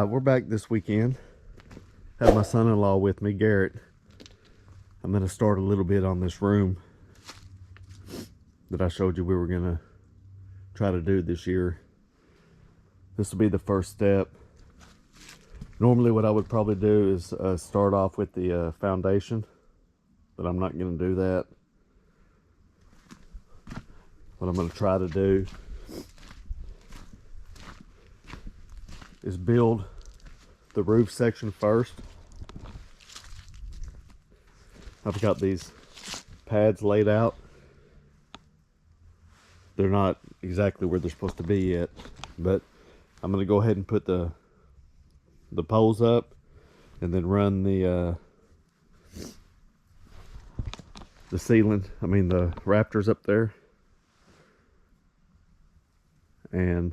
We're back this weekend. Have my son-in-law with me, Garrett. I'm going to start a little bit on this room that I showed you we were going to try to do this year. This will be the first step. Normally what I would probably do is start off with the foundation, but I'm not going to do that. What I'm going to try to do is build the roof section first. I've got these pads laid out. They're not exactly where they're supposed to be yet, but I'm going to go ahead and put the poles up and then run the the rafters up there, and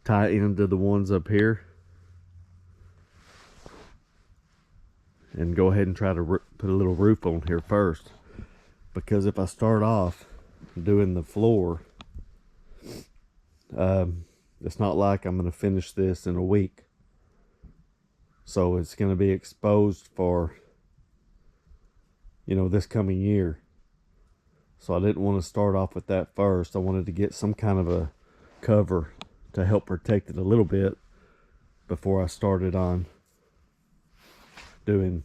tie into the ones up here, and go ahead and try to put a little roof on here first, because if I start off doing the floor, it's not like I'm going to finish this in a week, so it's going to be exposed for, this coming year. So I didn't want to start off with that first. I wanted to get some kind of a cover to help protect it a little bit before I started on doing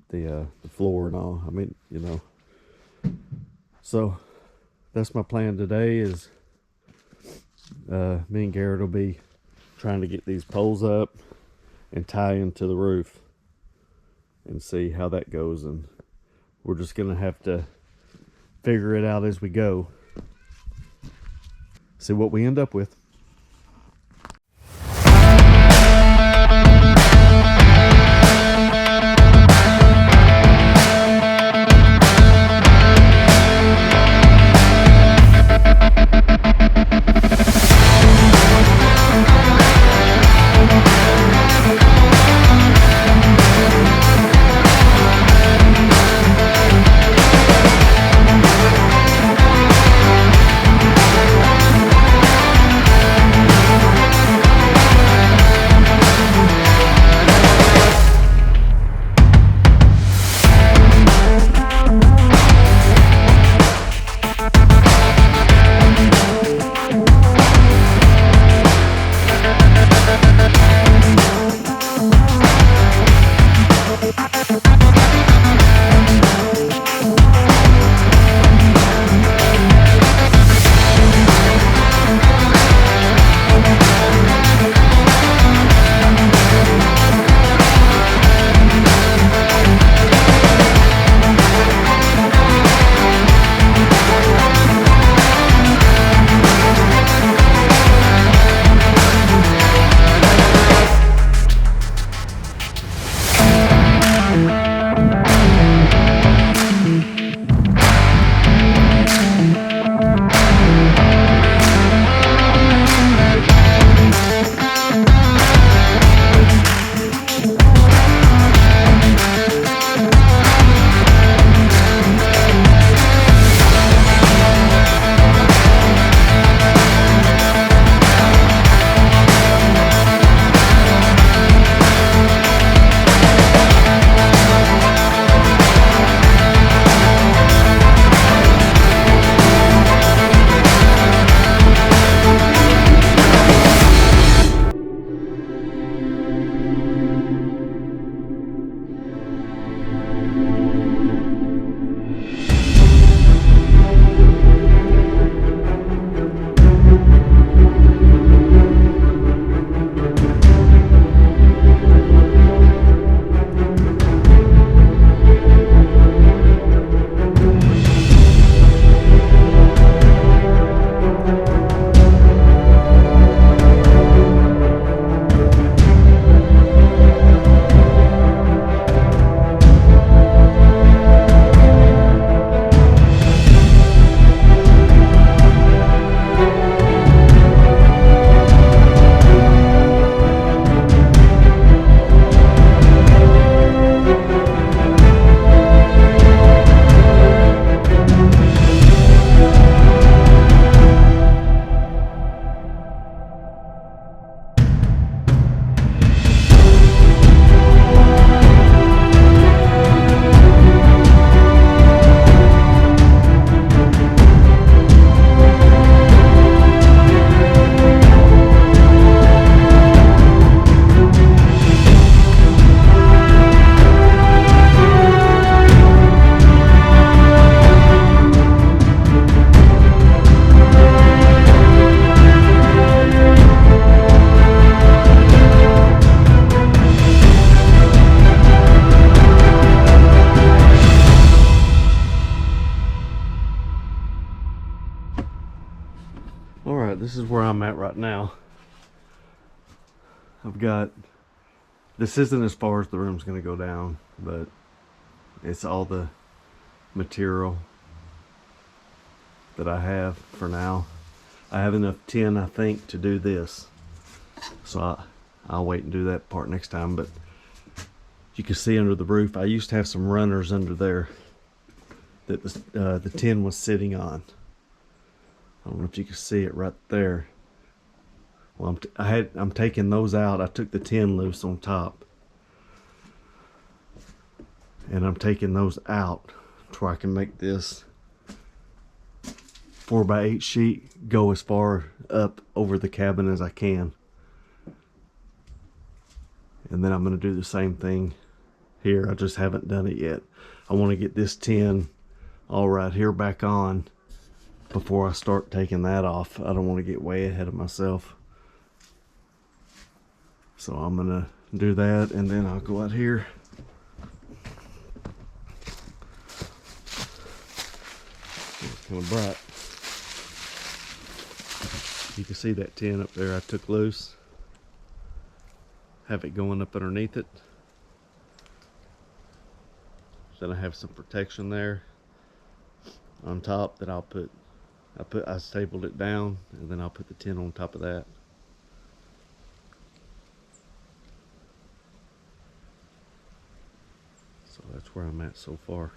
the floor and all. So that's my plan today. Is me and Garrett will be trying to get these poles up and tie into the roof and see how that goes, and we're just gonna have to figure it out as we go, see what we end up with. is where I'm at right now. I've got, this isn't as far as the room's gonna go down, but it's all the material that I have for now. I have enough tin, I think, to do this. So I'll wait and do that part next time. But you can see under the roof, I used to have some runners under there that the tin was sitting on. I don't know if you can see it right there. Well, I'm taking those out. I took the tin loose on top, and I'm taking those out to where I can make this 4x8 sheet go as far up over the cabin as I can. And then I'm going to do the same thing here. I just haven't done it yet. I want to get this tin all right here back on before I start taking that off. I don't want to get way ahead of myself. So I'm going to do that, and then I'll go out here. It's kind of bright. You can see that tin up there I took loose. Have it going up underneath it. Then I have some protection there on top that I stapled it down, and then I'll put the tin on top of that. So that's where I'm at so far.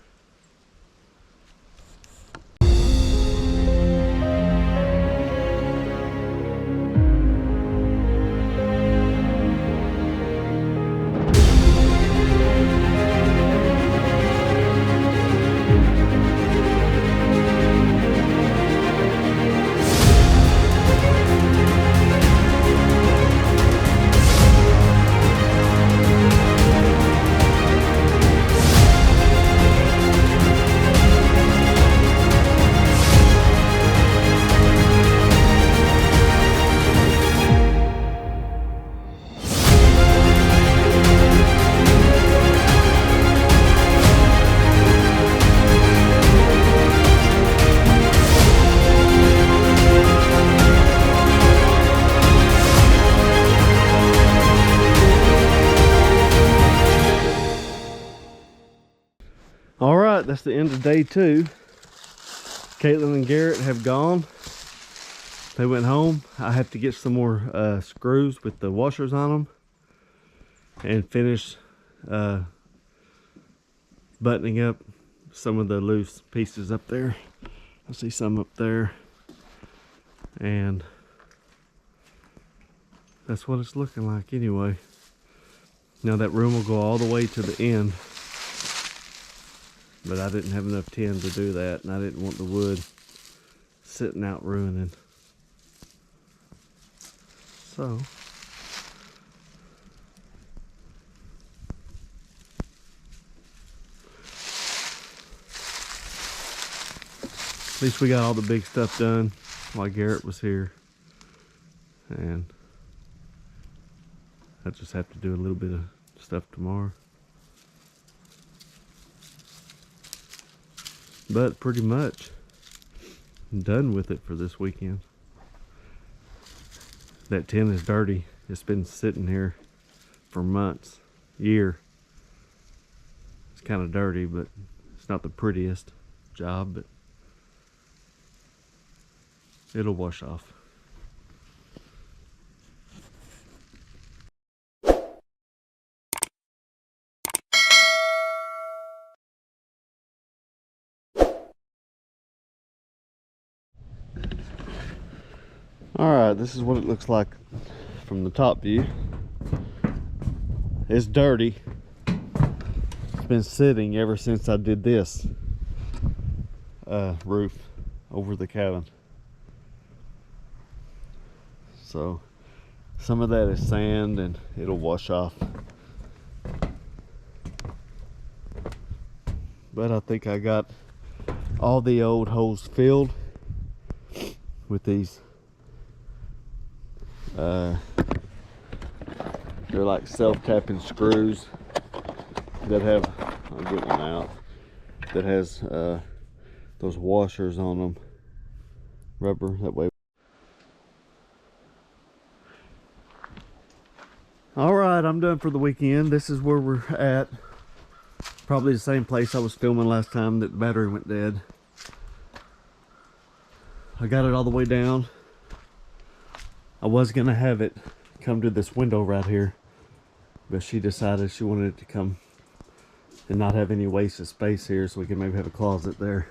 All right, that's the end of day 2. Caitlin and Garrett have gone. They went home. I have to get some more screws with the washers on them and finish buttoning up some of the loose pieces up there. I see some up there, and that's what it's looking like anyway. Now that room will go all the way to the end, but I didn't have enough tin to do that, and I didn't want the wood sitting out ruining. So at least we got all the big stuff done while Garrett was here, and I just have to do a little bit of stuff tomorrow. But pretty much I'm done with it for this weekend. That tin is dirty. It's been sitting here for months, year. It's kind of dirty, but it's not the prettiest job, but it'll wash off. Alright, this is what it looks like from the top view. It's dirty. It's been sitting ever since I did this roof over the cabin. So some of that is sand, and it'll wash off. But I think I got all the old holes filled with these they're like self-tapping screws that have, I'll get one out, that has those washers on them, rubber, that way. All right, I'm done for the weekend. This is where we're at. Probably the same place I was filming last time that the battery went dead. I got it all the way down. I was gonna have it come to this window right here, but she decided she wanted it to come and not have any wasted space here, so we can maybe have a closet there.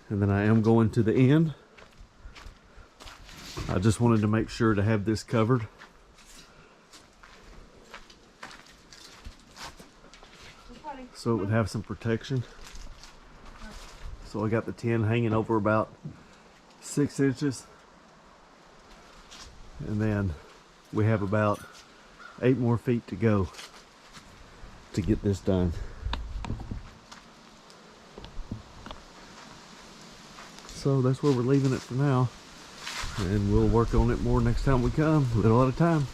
And then I am going to the end. I just wanted to make sure to have this covered. So it would have some protection. So I got the tin hanging over about 6 inches. And then we have about 8 more feet to go to get this done. So that's where we're leaving it for now. And we'll work on it more next time we come, a little at a time.